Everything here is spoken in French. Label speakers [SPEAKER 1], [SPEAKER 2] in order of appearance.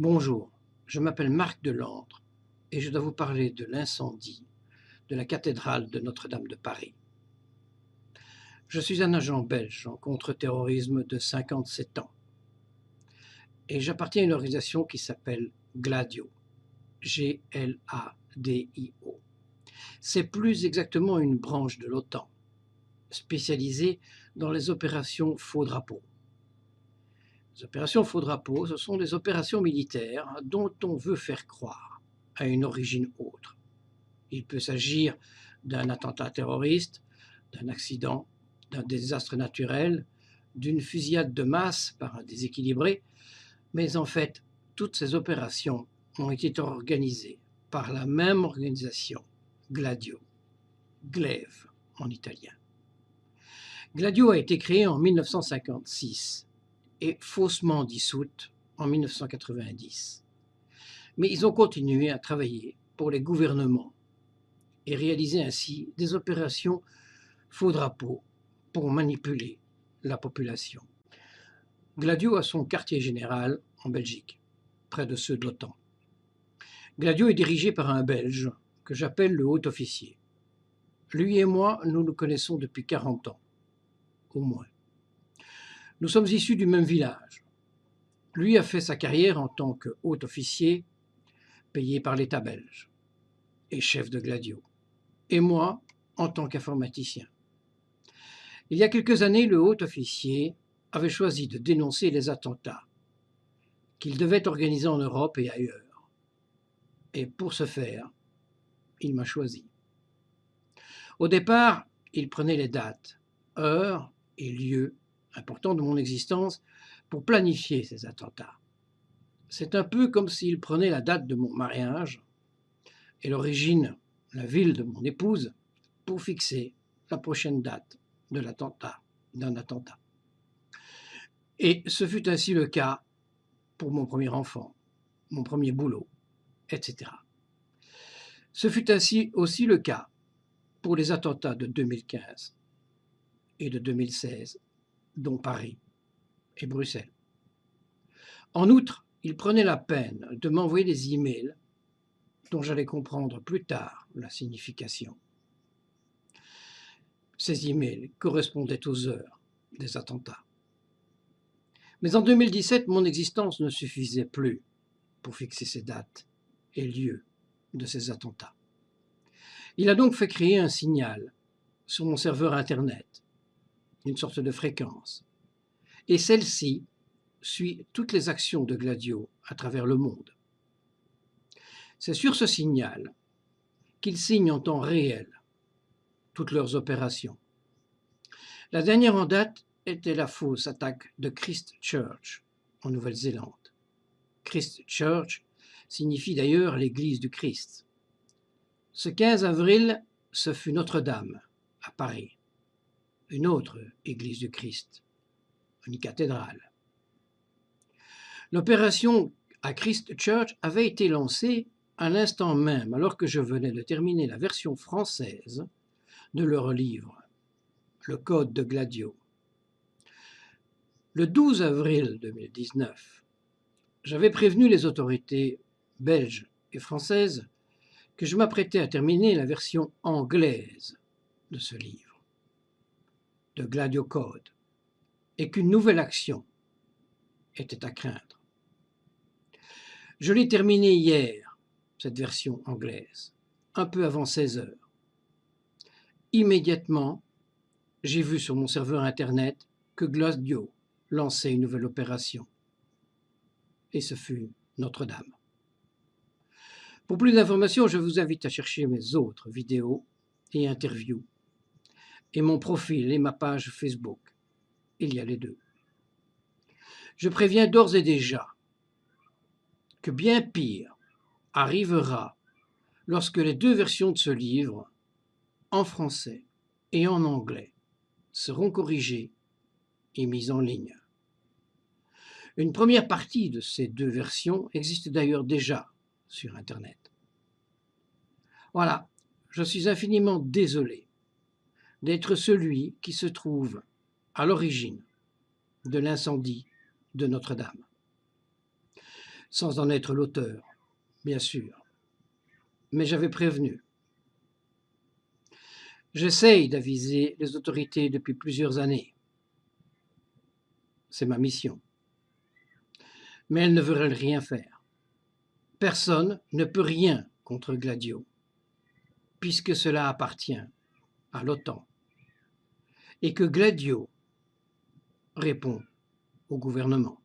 [SPEAKER 1] Bonjour, je m'appelle Marc Delandre et je dois vous parler de l'incendie de la cathédrale de Notre-Dame de Paris. Je suis un agent belge en contre-terrorisme de 57 ans et j'appartiens à une organisation qui s'appelle Gladio, G-L-A-D-I-O. C'est plus exactement une branche de l'OTAN, spécialisée dans les opérations faux drapeau. Les opérations faux drapeau, ce sont des opérations militaires dont on veut faire croire à une origine autre. Il peut s'agir d'un attentat terroriste, d'un accident, d'un désastre naturel, d'une fusillade de masse par un déséquilibré, mais en fait, toutes ces opérations ont été organisées par la même organisation, Gladio, Glaive en italien. Gladio a été créée en 1956 et faussement dissoute en 1990. Mais ils ont continué à travailler pour les gouvernements et réaliser ainsi des opérations faux drapeau pour manipuler la population. Gladio a son quartier général en Belgique, près de ceux de l'OTAN. Gladio est dirigé par un Belge que j'appelle le haut officier. Lui et moi, nous nous connaissons depuis 40 ans, au moins. Nous sommes issus du même village. Lui a fait sa carrière en tant que haut officier, payé par l'État belge, et chef de Gladio. Et moi, en tant qu'informaticien. Il y a quelques années, le haut officier avait choisi de dénoncer les attentats qu'il devait organiser en Europe et ailleurs. Et pour ce faire, il m'a choisi. Au départ, il prenait les dates, heures et lieux importants de mon existence pour planifier ces attentats. C'est un peu comme s'il prenait la date de mon mariage et l'origine, la ville de mon épouse, pour fixer la prochaine date de l'attentat, d'un attentat. Et ce fut ainsi le cas pour mon premier enfant, mon premier boulot, etc. Ce fut ainsi aussi le cas pour les attentats de 2015 et de 2016, dont Paris et Bruxelles. En outre, il prenait la peine de m'envoyer des emails dont j'allais comprendre plus tard la signification. Ces emails correspondaient aux heures des attentats. Mais en 2017, mon existence ne suffisait plus pour fixer ces dates et lieux de ces attentats. Il a donc fait créer un signal sur mon serveur Internet, une sorte de fréquence, et celle-ci suit toutes les actions de Gladio à travers le monde. C'est sur ce signal qu'ils signent en temps réel toutes leurs opérations. La dernière en date était la fausse attaque de Christchurch, en Nouvelle-Zélande. Christchurch signifie d'ailleurs l'église du Christ. Ce 15 avril, ce fut Notre-Dame, à Paris, une autre église du Christ, une cathédrale. L'opération à Christchurch avait été lancée à l'instant même, alors que je venais de terminer la version française de leur livre, Le Code de Gladio. Le 12 avril 2019, j'avais prévenu les autorités belges et françaises que je m'apprêtais à terminer la version anglaise de ce livre, de Gladio Code, et qu'une nouvelle action était à craindre. Je l'ai terminée hier, cette version anglaise, un peu avant 16 heures. Immédiatement, j'ai vu sur mon serveur Internet que Gladio lançait une nouvelle opération. Et ce fut Notre-Dame. Pour plus d'informations, je vous invite à chercher mes autres vidéos et interviews, et mon profil et ma page Facebook. Il y a les deux. Je préviens d'ores et déjà que bien pire arrivera lorsque les deux versions de ce livre, en français et en anglais, seront corrigées et mises en ligne. Une première partie de ces deux versions existe d'ailleurs déjà sur Internet. Voilà, je suis infiniment désolé d'être celui qui se trouve à l'origine de l'incendie de Notre-Dame. sans en être l'auteur, bien sûr. Mais j'avais prévenu. J'essaye d'aviser les autorités depuis plusieurs années. C'est ma mission. Mais elles ne veulent rien faire. Personne ne peut rien contre Gladio, puisque cela appartient à l'OTAN, et que Gladio répond au gouvernement.